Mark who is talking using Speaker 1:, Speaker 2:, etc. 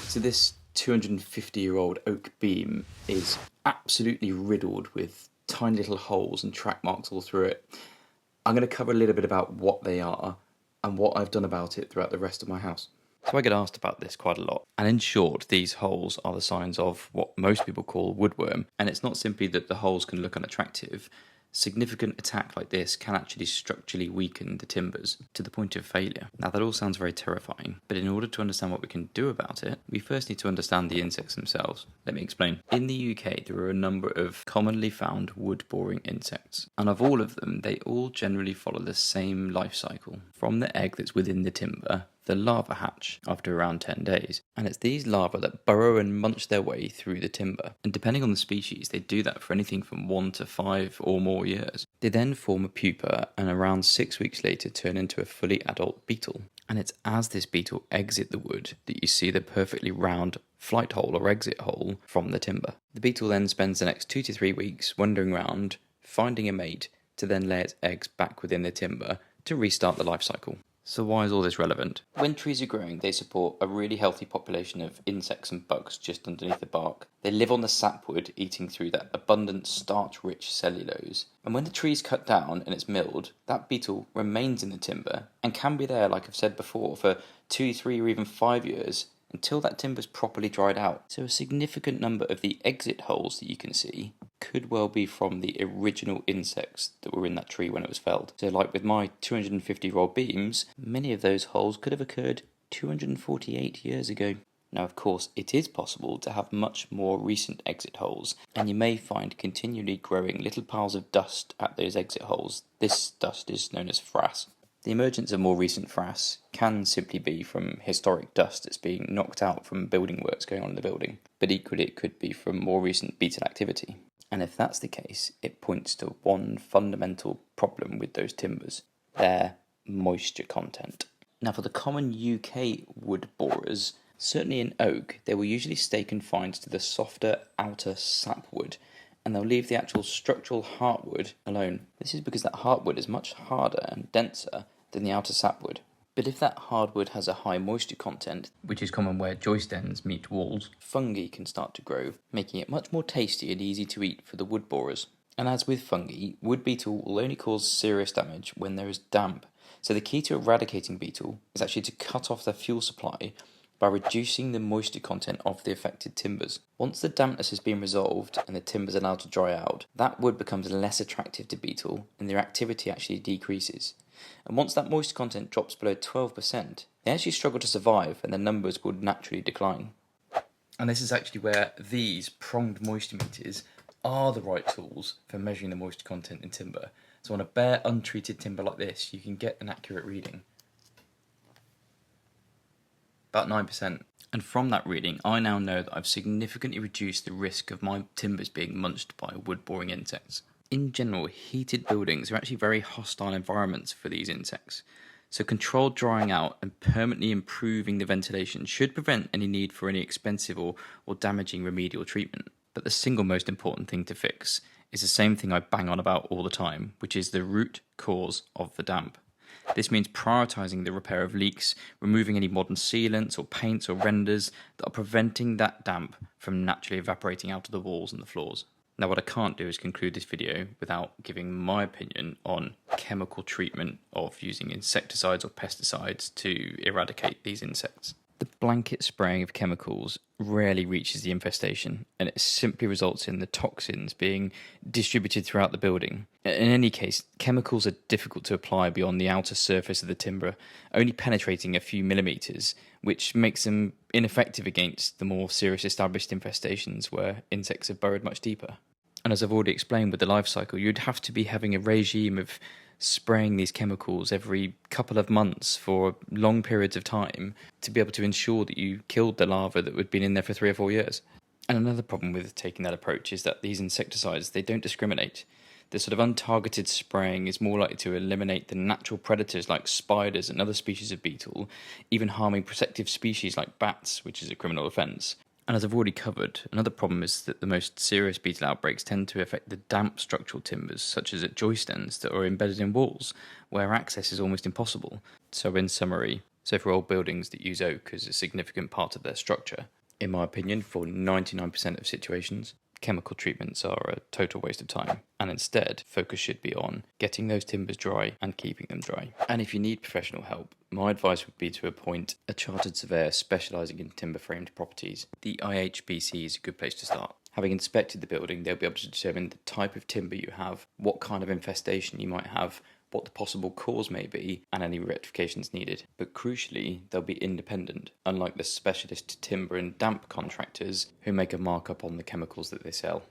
Speaker 1: So this 250-year-old oak beam is absolutely riddled with tiny little holes and track marks all through it. I'm going to cover a little bit about what they are and what I've done about it throughout the rest of my house. So I get asked about this quite a lot. And in short, these holes are the signs of what most people call woodworm. And it's not simply that the holes can look unattractive. Significant attack like this can actually structurally weaken the timbers to the point of failure. Now that all sounds very terrifying, but in order to understand what we can do about it, we first need to understand the insects themselves. Let me explain. In the UK, there are a number of commonly found wood-boring insects, and of all of them, they all generally follow the same life cycle. From the egg that's within the timber, the larvae hatch after around 10 days, and it's these larvae that burrow and munch their way through the timber. And depending on the species, they do that for anything from 1 to 5 or more years. They then form a pupa and around 6 weeks later turn into a fully adult beetle. And it's as this beetle exits the wood that you see the perfectly round flight hole or exit hole from the timber. The beetle then spends the next 2 to 3 weeks wandering around, finding a mate to then lay its eggs back within the timber to restart the life cycle. So why is all this relevant? When trees are growing, they support a really healthy population of insects and bugs just underneath the bark. They live on the sapwood, eating through that abundant starch-rich cellulose. And when the tree is cut down and it's milled, that beetle remains in the timber and can be there, like I've said before, for 2, 3 or even 5 years until that timber's properly dried out. So a significant number of the exit holes that you can see could well be from the original insects that were in that tree when it was felled. So like with my 250-year-old beams, many of those holes could have occurred 248 years ago. Now, of course, it is possible to have much more recent exit holes, and you may find continually growing little piles of dust at those exit holes. This dust is known as frass. The emergence of more recent frass can simply be from historic dust that's being knocked out from building works going on in the building, but equally it could be from more recent beetle activity. And if that's the case, it points to one fundamental problem with those timbers: their moisture content. Now, for the common UK wood borers, certainly in oak, they will usually stay confined to the softer outer sapwood, and they'll leave the actual structural heartwood alone. This is because that heartwood is much harder and denser than the outer sapwood. But if that hardwood has a high moisture content, which is common where joist ends meet walls, fungi can start to grow, making it much more tasty and easy to eat for the wood borers. And as with fungi, wood beetle will only cause serious damage when there is damp. So the key to eradicating beetle is actually to cut off their fuel supply by reducing the moisture content of the affected timbers. Once the dampness has been resolved and the timbers are allowed to dry out, that wood becomes less attractive to beetle and their activity actually decreases. And once that moisture content drops below 12%, they actually struggle to survive and their numbers would naturally decline. And this is actually where these pronged moisture meters are the right tools for measuring the moisture content in timber. So on a bare, untreated timber like this, you can get an accurate reading. About 9%. And from that reading, I now know that I've significantly reduced the risk of my timbers being munched by wood-boring insects. In general, heated buildings are actually very hostile environments for these insects. So controlled drying out and permanently improving the ventilation should prevent any need for any expensive or damaging remedial treatment. But the single most important thing to fix is the same thing I bang on about all the time, which is the root cause of the damp. This means prioritising the repair of leaks, removing any modern sealants or paints or renders that are preventing that damp from naturally evaporating out of the walls and the floors. Now, what I can't do is conclude this video without giving my opinion on chemical treatment of using insecticides or pesticides to eradicate these insects. The blanket spraying of chemicals rarely reaches the infestation, and it simply results in the toxins being distributed throughout the building. In any case, chemicals are difficult to apply beyond the outer surface of the timber, only penetrating a few millimetres, which makes them ineffective against the more serious established infestations where insects have burrowed much deeper. And as I've already explained with the life cycle, you'd have to be having a regime of spraying these chemicals every couple of months for long periods of time to be able to ensure that you killed the larvae that had been in there for 3 or 4 years. And another problem with taking that approach is that these insecticides, they don't discriminate. The sort of untargeted spraying is more likely to eliminate the natural predators like spiders and other species of beetle, even harming protective species like bats, which is a criminal offence. And as I've already covered, another problem is that the most serious beetle outbreaks tend to affect the damp structural timbers, such as at joist ends that are embedded in walls, where access is almost impossible. So in summary, for old buildings that use oak as a significant part of their structure, In my opinion, for 99% of situations, chemical treatments are a total waste of time, and instead focus should be on getting those timbers dry and keeping them dry. And if you need professional help, my advice would be to appoint a chartered surveyor specialising in timber framed properties. The IHBC is a good place to start. Having inspected the building, they'll be able to determine the type of timber you have, what kind of infestation you might have, what the possible cause may be, and any rectifications needed. But crucially, they'll be independent, unlike the specialist timber and damp contractors who make a markup on the chemicals that they sell.